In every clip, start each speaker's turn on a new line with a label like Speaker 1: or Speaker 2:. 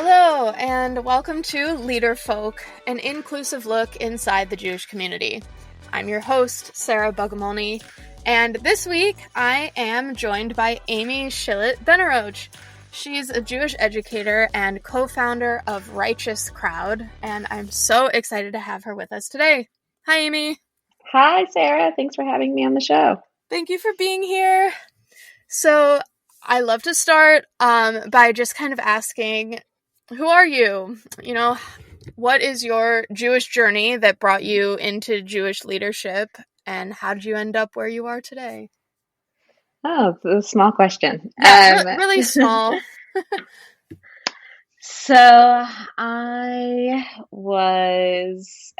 Speaker 1: Hello, and welcome to Leader Folk, an inclusive look inside the Jewish community. I'm your host, Sarah Bugamoni, and this week I am joined by Amy Schilit Benarroch. She's a Jewish educator and co-founder of Righteous Crowd, and I'm so excited to have her with us today. Hi, Amy.
Speaker 2: Hi, Sarah. Thanks for having me on the show.
Speaker 1: Thank you for being here. So, I love to start by just kind of asking, who are you? What is your Jewish journey that brought you into Jewish leadership, and how did you end up where you are today?
Speaker 2: Oh, it's a small question.
Speaker 1: Yeah, really small.
Speaker 2: So I always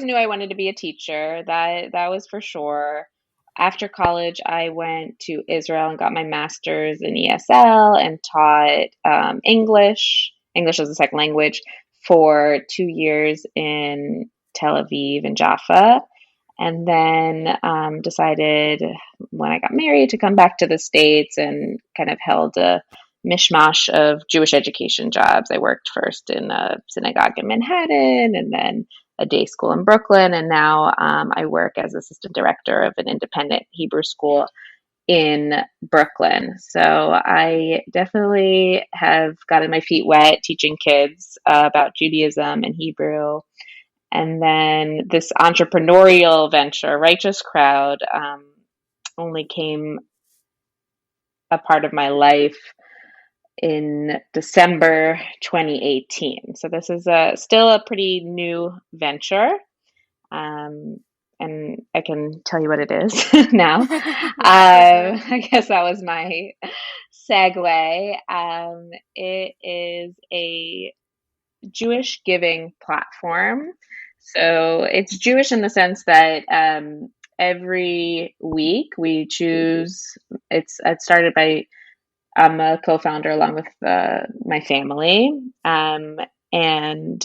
Speaker 2: knew I wanted to be a teacher. That was for sure. After college, I went to Israel and got my master's in ESL and taught English as a second language, for 2 years in Tel Aviv and Jaffa. And then decided when I got married to come back to the States and kind of held a mishmash of Jewish education jobs. I worked first in a synagogue in Manhattan and then a day school in Brooklyn. And now I work as assistant director of an independent Hebrew school in Brooklyn. So I definitely have gotten my feet wet teaching kids about Judaism and Hebrew. And then this entrepreneurial venture, Righteous Crowd, only came a part of my life in December 2018. So this is still a pretty new venture. And I can tell you what it is now. I guess that was my segue. It is a Jewish giving platform. So it's Jewish in the sense that every week we choose. It started by I'm a co-founder along with my family, and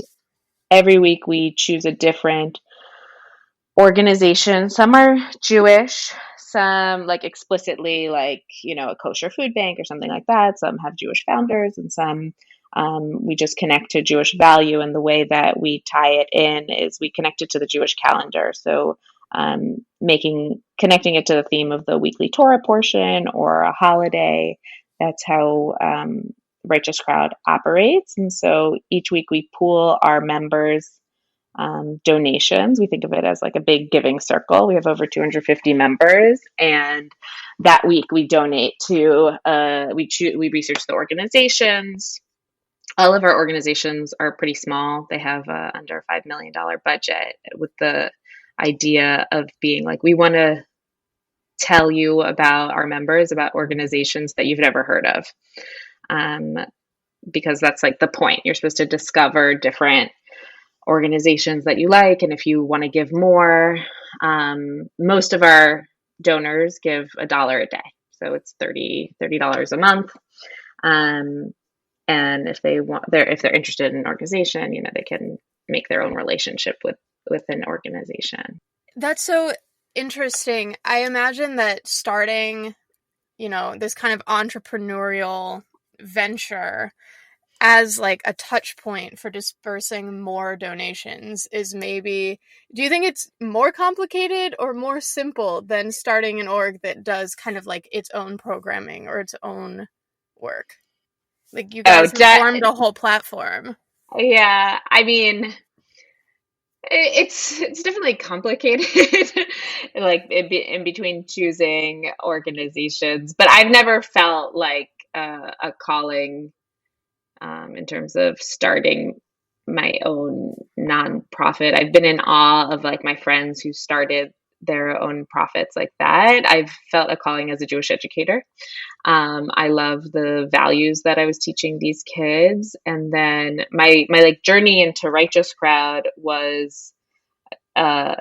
Speaker 2: every week we choose a different organization. Some are Jewish, some like explicitly like, a kosher food bank or something like that. Some have Jewish founders, and some we just connect to Jewish value. And the way that we tie it in is we connect it to the Jewish calendar. So connecting it to the theme of the weekly Torah portion or a holiday. That's how Righteous Crowd operates. And so each week we pool our members' donations. We think of it as like a big giving circle. We have over 250 members, and that week we donate to we research the organizations. All of our organizations are pretty small. They have under a $5 million budget, with the idea of being like, we want to tell you about our members, about organizations that you've never heard of. Because that's like the point. You're supposed to discover different organizations that you like. And if you want to give more, most of our donors give $1 a day. So it's $30 a month. And if they're interested in an organization, they can make their own relationship with an organization.
Speaker 1: That's so interesting. I imagine that starting, this kind of entrepreneurial venture as like a touch point for dispersing more donations is maybe, do you think it's more complicated or more simple than starting an org that does kind of like its own programming or its own work? Like you guys have formed a whole platform.
Speaker 2: Yeah, I mean, it's definitely complicated, like in between choosing organizations. But I've never felt like a calling in terms of starting my own nonprofit. I've been in awe of like my friends who started their own profits like that. I've felt a calling as a Jewish educator. I love the values that I was teaching these kids. And then my like journey into Righteous Crowd was kind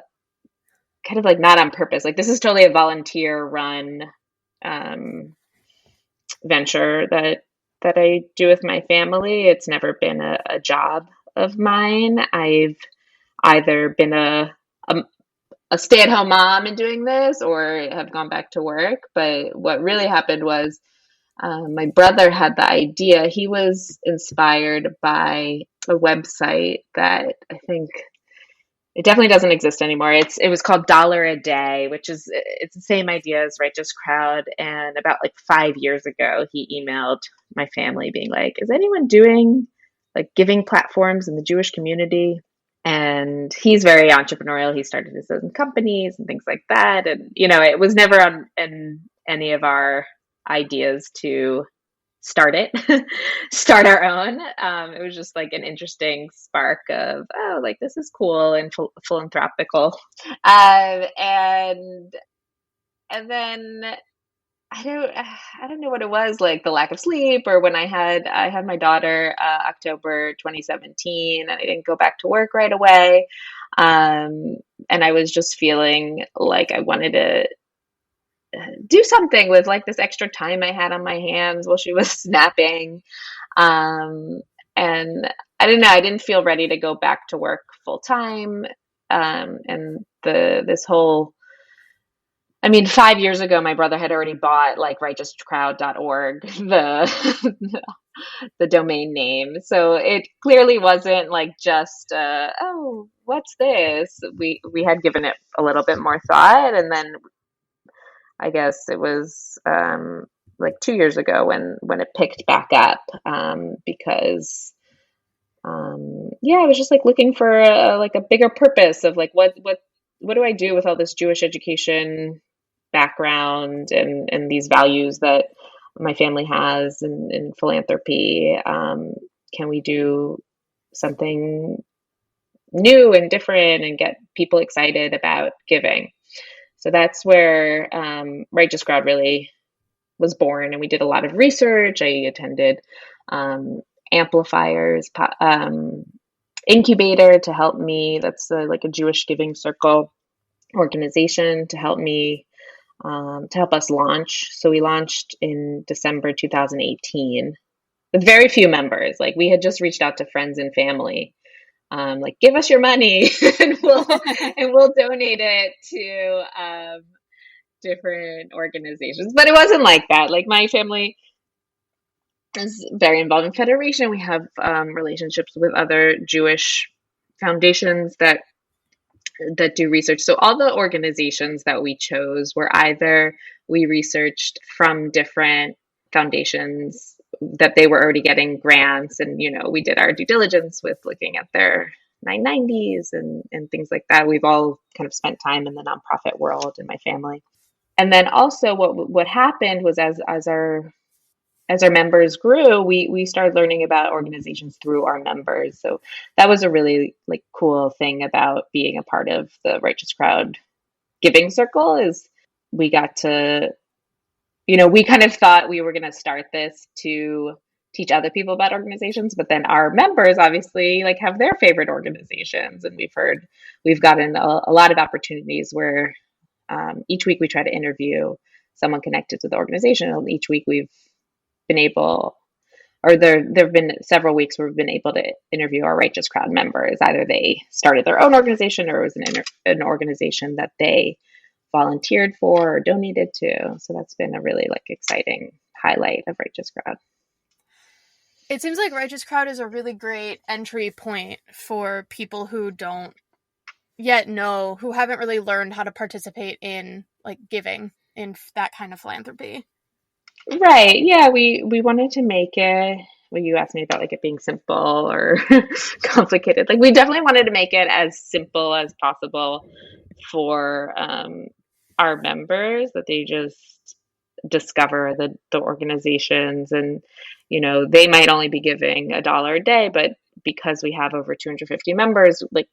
Speaker 2: of like not on purpose. Like this is totally a volunteer run venture that I do with my family. It's never been a job of mine. I've either been a stay-at-home mom in doing this or have gone back to work. But what really happened was My brother had the idea. He was inspired by a website that I think it definitely doesn't exist anymore. It was called Dollar a Day, which is it's the same idea as Righteous Crowd. And about like 5 years ago, he emailed my family being like, "Is anyone doing like giving platforms in the Jewish community?" And he's very entrepreneurial. He started his own companies and things like that. And it was never on in any of our ideas to start it, start our own. It was just like an interesting spark of, oh, like this is cool and philanthropical. And then I don't know what it was, like the lack of sleep, or when I had my daughter October 2017, and I didn't go back to work right away. Um, and I was just feeling like I wanted to do something with like this extra time I had on my hands while she was snapping. Um, and I don't know, I didn't feel ready to go back to work full time. And this whole, I mean, 5 years ago, my brother had already bought like righteouscrowd.org, the domain name. So it clearly wasn't like just, oh, what's this? We had given it a little bit more thought, and then I guess it was like 2 years ago when it picked back up, because yeah, I was just like looking for like a bigger purpose of like what do I do with all this Jewish education background and these values that my family has in philanthropy. Can we do something new and different and get people excited about giving? So that's where Righteous Crowd really was born, and we did a lot of research. I attended um, Amplifiers incubator to help me. That's like a Jewish giving circle organization to help me to help us launch. So we launched in December 2018 with very few members. Like we had just reached out to friends and family, like give us your money and we'll donate it to different organizations. But it wasn't like that. Like my family is very involved in Federation. We have relationships with other Jewish foundations that do research. So all the organizations that we chose were either we researched from different foundations that they were already getting grants, and we did our due diligence with looking at their 990s and things like that. We've all kind of spent time in the nonprofit world in my family. And then also what happened was as our members grew, we started learning about organizations through our members. So that was a really like cool thing about being a part of the Righteous Crowd giving circle is we got to, we kind of thought we were going to start this to teach other people about organizations, but then our members obviously like have their favorite organizations, and we've gotten a lot of opportunities where each week we try to interview someone connected to the organization, and each week we've been able, or there have been several weeks where we've been able to interview our Righteous Crowd members. Either they started their own organization, or it was an organization that they volunteered for or donated to. So that's been a really like exciting highlight of Righteous Crowd.
Speaker 1: It seems like Righteous Crowd is a really great entry point for people who don't yet know, who haven't really learned how to participate in like giving in that kind of philanthropy.
Speaker 2: Right. Yeah, we wanted to make it, well, you asked me about like it being simple or complicated. Like we definitely wanted to make it as simple as possible for our members, that they just discover the organizations, and they might only be giving $1 a day, but because we have over 250 members, like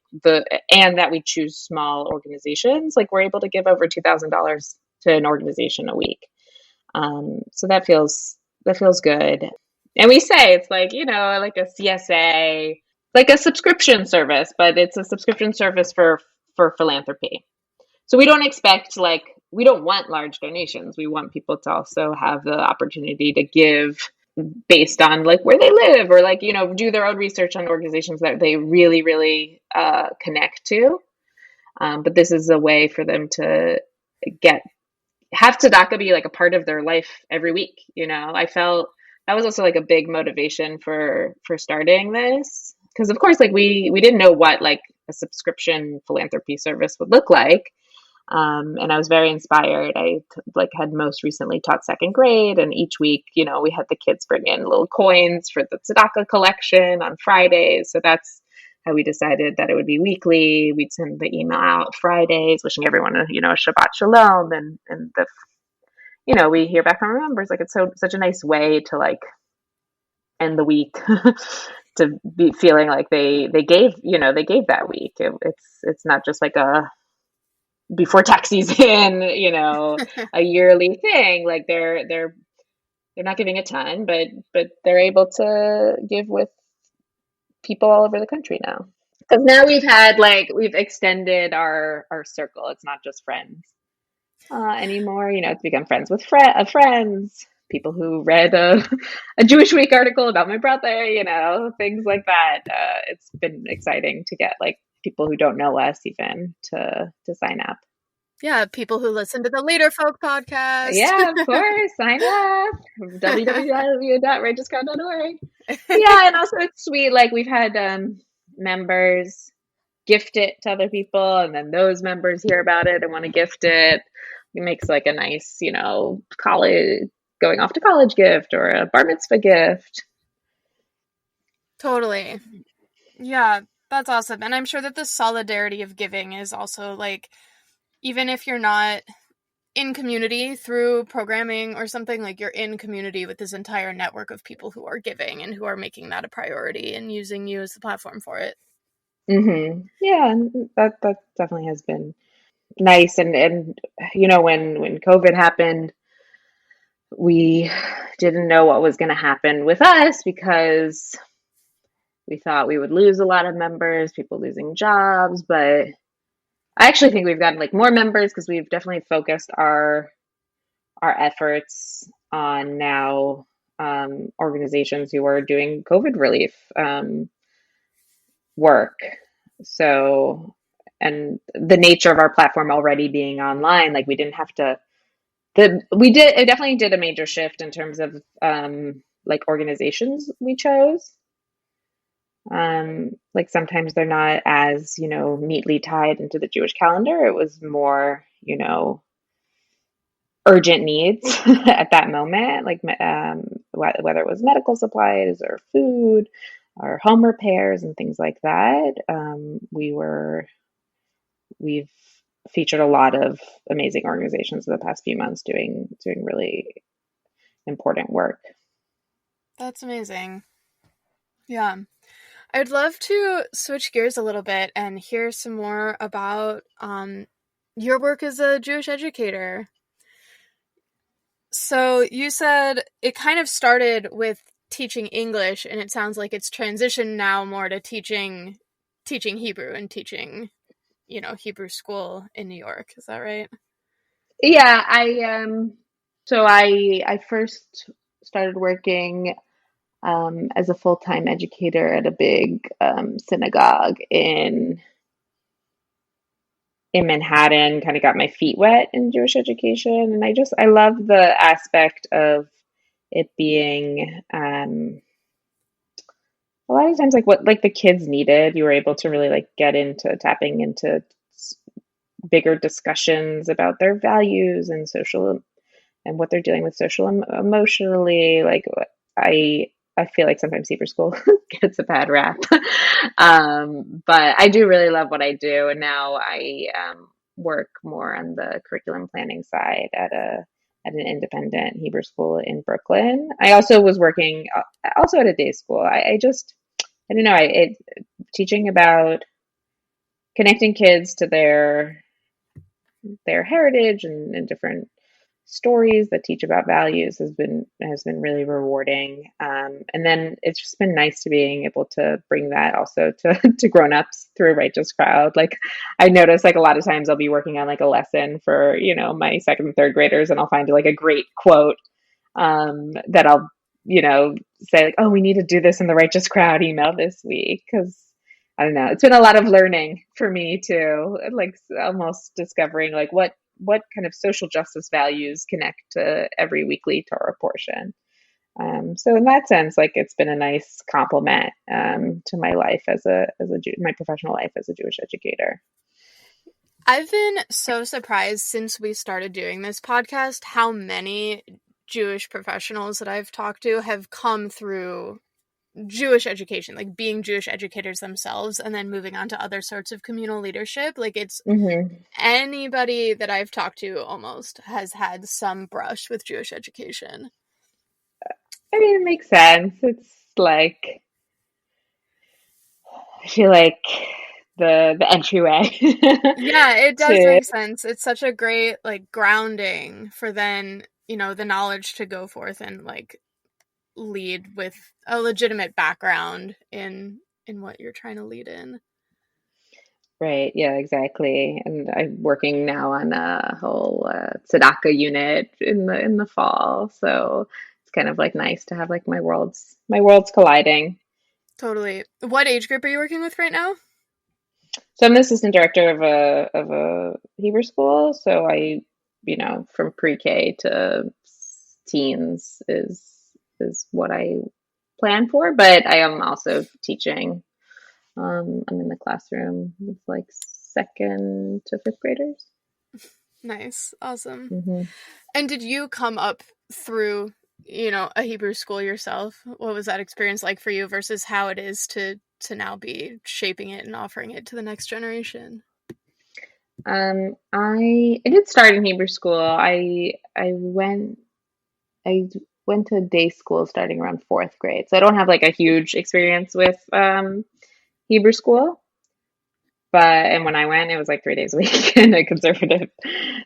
Speaker 2: and that we choose small organizations, like we're able to give over $2,000 to an organization a week. So that feels good. And we say it's like, like a CSA, like a subscription service, but it's a subscription service for philanthropy. So we don't expect like, we don't want large donations. We want people to also have the opportunity to give based on like where they live, or like, do their own research on organizations that they really, really connect to. But this is a way for them to get have tzedakah be like a part of their life every week. I felt that was also like a big motivation for starting this, because of course, like we didn't know what like a subscription philanthropy service would look like. And I was very inspired. Like had most recently taught second grade, and each week, we had the kids bring in little coins for the tzedakah collection on Fridays. So that's how we decided that it would be weekly. We'd send the email out Fridays, wishing everyone a Shabbat Shalom, and we hear back from our members. Like it's such a nice way to like end the week. To be feeling like they gave that week. It's not just like a before tax season, a yearly thing. Like they're not giving a ton, but they're able to give with people all over the country now. Because now we've extended our circle. It's not just friends anymore. It's become friends with friends, people who read a Jewish Week article about my brother, things like that. It's been exciting to get like people who don't know us even to sign up.
Speaker 1: Yeah, people who listen to the Leader Folk podcast.
Speaker 2: Yeah, of course. Sign up. www.righteouscrowd.org. Yeah, and also it's sweet. Like we've had members gift it to other people, and then those members hear about it and want to gift it. It makes like a nice, college going off to college gift or a bar mitzvah gift.
Speaker 1: Totally. Yeah, that's awesome. And I'm sure that the solidarity of giving is also like, even if you're not in community through programming or something, like you're in community with this entire network of people who are giving and who are making that a priority and using you as the platform for it.
Speaker 2: Mm-hmm. Yeah, that definitely has been nice. And when COVID happened, we didn't know what was going to happen with us, because we thought we would lose a lot of members, people losing jobs. But I actually think we've gotten like more members, because we've definitely focused our efforts on now organizations who are doing COVID relief work. So, and the nature of our platform already being online, like we didn't have to. It definitely did a major shift in terms of like organizations we chose. Like sometimes they're not as neatly tied into the Jewish calendar. It was more urgent needs at that moment, like whether it was medical supplies or food or home repairs and things like that. We've featured a lot of amazing organizations in the past few months doing really important work.
Speaker 1: That's amazing. Yeah. I'd love to switch gears a little bit and hear some more about your work as a Jewish educator. So you said it kind of started with teaching English, and it sounds like it's transitioned now more to teaching Hebrew and teaching, Hebrew school in New York. Is that right?
Speaker 2: Yeah, I first started working as a full-time educator at a big synagogue in Manhattan. Kind of got my feet wet in Jewish education, and I love the aspect of it being a lot of times like what like the kids needed. You were able to really like get into tapping into bigger discussions about their values and social and what they're dealing with social emotionally. Like I feel like sometimes Hebrew school gets a bad rap, but I do really love what I do, and now I work more on the curriculum planning side at an independent Hebrew school in Brooklyn. I also was working also at a day school. I don't know. Teaching about connecting kids to their heritage and different stories that teach about values has been really rewarding. And then it's just been nice to being able to bring that also to grown-ups through Righteous Crowd. Like I notice like a lot of times I'll be working on like a lesson for, my second and third graders, and I'll find like a great quote that I'll, say like, oh, we need to do this in the Righteous Crowd email this week, because I don't know. It's been a lot of learning for me too, like almost discovering like what what kind of social justice values connect to every weekly Torah portion. So in that sense, like it's been a nice complement to my life my professional life as a Jewish educator.
Speaker 1: I've been so surprised since we started doing this podcast how many Jewish professionals that I've talked to have come through Jewish education, like being Jewish educators themselves and then moving on to other sorts of communal leadership. Like it's anybody that I've talked to almost has had some brush with Jewish education.
Speaker 2: I mean, it makes sense. It's like, I feel like the entryway.
Speaker 1: Yeah, it does
Speaker 2: to
Speaker 1: make sense. It's such a great like grounding for then, the knowledge to go forth and like lead with a legitimate background in what you're trying to lead in.
Speaker 2: Right, yeah, exactly. And I'm working now on a whole tzedakah unit in the fall, so it's kind of like nice to have like my worlds colliding.
Speaker 1: Totally. What age group are you working with right now?
Speaker 2: So I'm the assistant director of a Hebrew school, so from pre-K to teens is what I plan for, but I am also teaching. I'm in the classroom with like second to fifth graders.
Speaker 1: Nice. Awesome.
Speaker 2: Hmm.
Speaker 1: And did you come up through, a Hebrew school yourself? What was that experience like for you versus how it is to now be shaping it and offering it to the next generation?
Speaker 2: I did start in Hebrew school. I went to day school starting around fourth grade, so I don't have like a huge experience with Hebrew school. And when I went, it was like 3 days a week in a conservative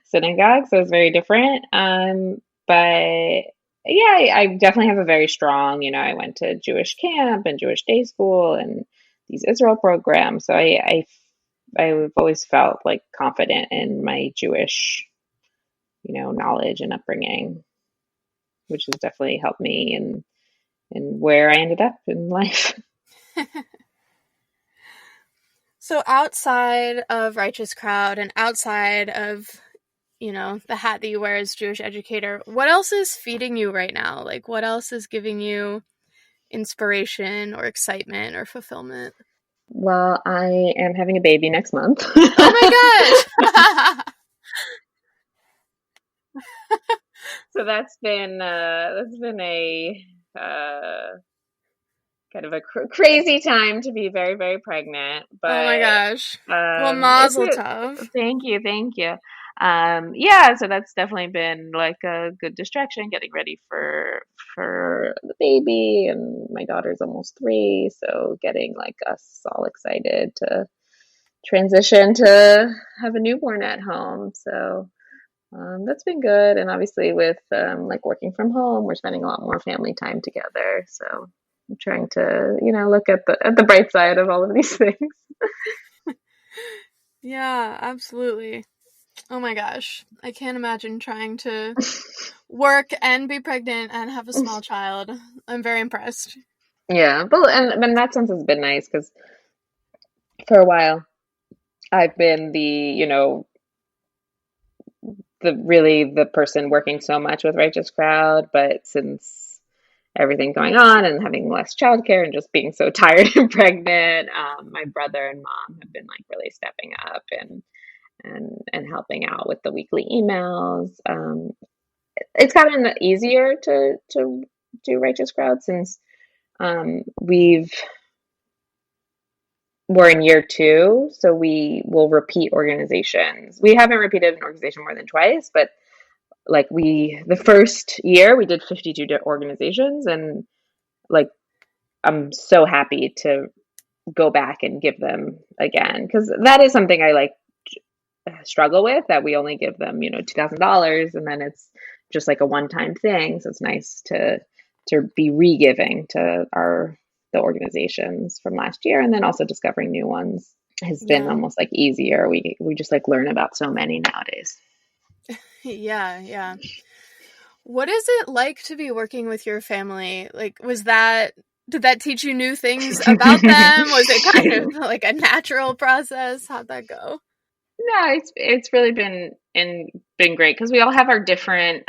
Speaker 2: synagogue, so it was very different. But yeah, I definitely have a very strong, I went to Jewish camp and Jewish day school and these Israel programs. So I've always felt like confident in my Jewish, knowledge and upbringing, which has definitely helped me in where I ended up in life.
Speaker 1: So outside of Righteous Crowd and outside of, the hat that you wear as Jewish educator, what else is feeding you right now? Like, what else is giving you inspiration or excitement or fulfillment?
Speaker 2: Well, I am having a baby next month.
Speaker 1: Oh my gosh!
Speaker 2: So that's been a kind of a crazy time to be very, very pregnant,
Speaker 1: Oh my
Speaker 2: but
Speaker 1: gosh. Well,
Speaker 2: it's
Speaker 1: mazel
Speaker 2: a
Speaker 1: tov.
Speaker 2: thank you. Yeah, so that's definitely been like a good distraction, getting ready for the baby, and my daughter's almost 3, so getting like us all excited to transition to have a newborn at home. So that's been good, and obviously with like working from home, we're spending a lot more family time together. So I'm trying to, look at the bright side of all of these things.
Speaker 1: Yeah, absolutely. Oh my gosh. I can't imagine trying to work and be pregnant and have a small child. I'm very impressed.
Speaker 2: Yeah, but and in that sense, it's been nice because for a while I've been the person working so much with Righteous Crowd, but since everything going on and having less childcare and just being so tired and pregnant, my brother and mom have been like really stepping up and helping out with the weekly emails. It's gotten easier to do Righteous Crowd since we're in year 2, so we will repeat organizations. We haven't repeated an organization more than twice, but like the first year we did 52 organizations, and like I'm so happy to go back and give them again, because that is something I like struggle with, that we only give them $2,000 and then it's just like a one-time thing. So it's nice to be re-giving to the organizations from last year, and then also discovering new ones has been
Speaker 1: Yeah.
Speaker 2: almost like easier. We just like learn about so many nowadays.
Speaker 1: Yeah, yeah. What is it like to be working with your family? Like, did that teach you new things about them? Was it kind of like a natural process? How'd that go?
Speaker 2: No, it's really been been great because we all have our different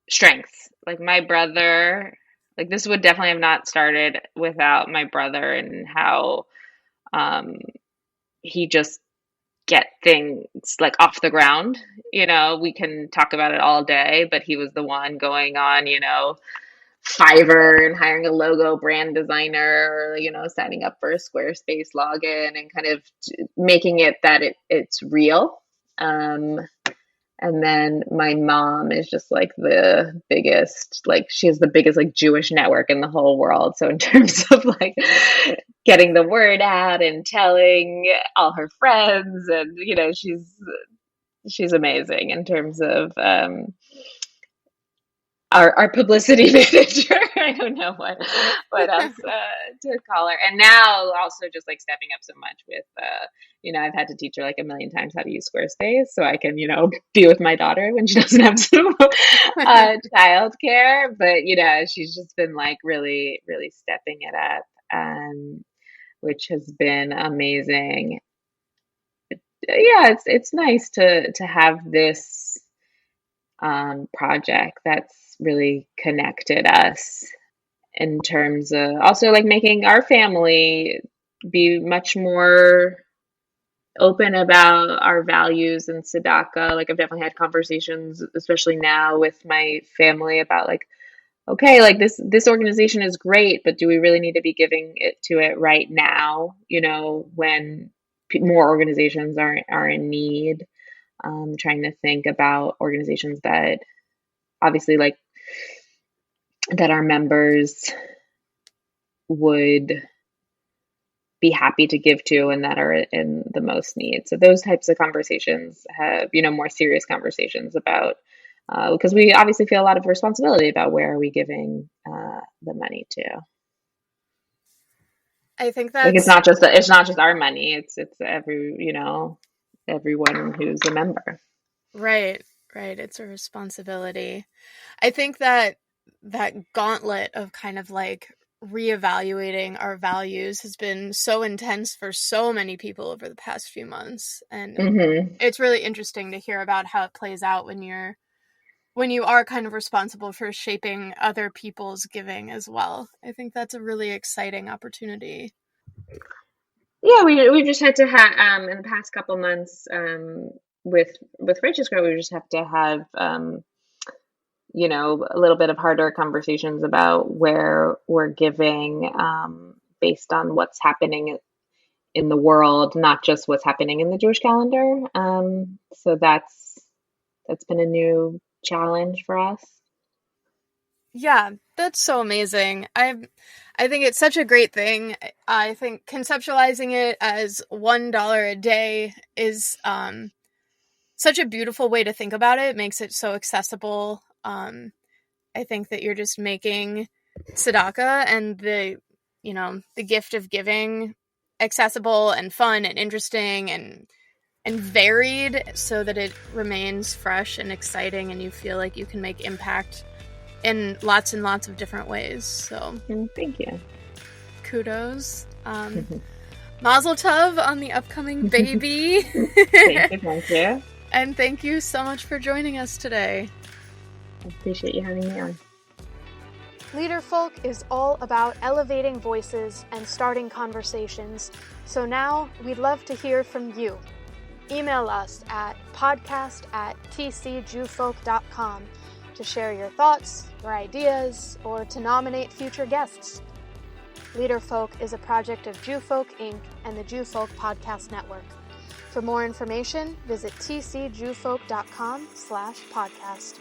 Speaker 2: strengths. Like my brother, like this would definitely have not started without my brother and how um, he just get things like off the ground. We can talk about it all day, but he was the one going on, Fiverr and hiring a logo brand designer, or, signing up for a Squarespace login and kind of making it that it's real. And then my mom is just like the biggest, like she has the biggest like Jewish network in the whole world. So in terms of like getting the word out and telling all her friends, and she's amazing in terms of our publicity manager. I don't know what else to call her. And now also just like stepping up so much with I've had to teach her like a million times how to use Squarespace so I can be with my daughter when she doesn't have some childcare. But she's just been like really really stepping it up, which has been amazing. Yeah, it's nice to have this project that's really connected us in terms of also like making our family be much more open about our values and tzedakah. Like I've definitely had conversations, especially now with my family, about like, okay, like this organization is great, but do we really need to be giving it to it right now? When more organizations are in need. Trying to think about organizations that obviously like that our members would be happy to give to and that are in the most need. So those types of conversations have, more serious conversations about, because we obviously feel a lot of responsibility about where are we giving the money to.
Speaker 1: I think
Speaker 2: like
Speaker 1: that's
Speaker 2: it's not just our money. It's everyone who's a member.
Speaker 1: right. It's a responsibility. I think that gauntlet of kind of like reevaluating our values has been so intense for so many people over the past few months. And it's really interesting to hear about how it plays out when you are kind of responsible for shaping other people's giving as well. I think that's a really exciting opportunity.
Speaker 2: Yeah, we just had to have in the past couple months with Righteous Girl, we just have to have a little bit of harder conversations about where we're giving based on what's happening in the world, not just what's happening in the Jewish calendar. So that's been a new challenge for us.
Speaker 1: Yeah, that's so amazing. I think it's such a great thing. I think conceptualizing it as $1 a day is such a beautiful way to think about it. It makes it so accessible. I think that you're just making tzedakah and the gift of giving accessible and fun and interesting and varied so that it remains fresh and exciting and you feel like you can make impact in lots and lots of different ways. So
Speaker 2: thank you.
Speaker 1: Kudos. Mazel tov on the upcoming baby.
Speaker 2: Thank you.
Speaker 1: And thank you so much for joining us today.
Speaker 2: I appreciate you having me on.
Speaker 1: Liederfolk is all about elevating voices and starting conversations. So now we'd love to hear from you. Email us at podcast@tcjewfolk.com to share your thoughts, your ideas, or to nominate future guests. Liederfolk is a project of Jewfolk Inc. and the Jewfolk Podcast Network. For more information, visit tcjewfolk.com/podcast.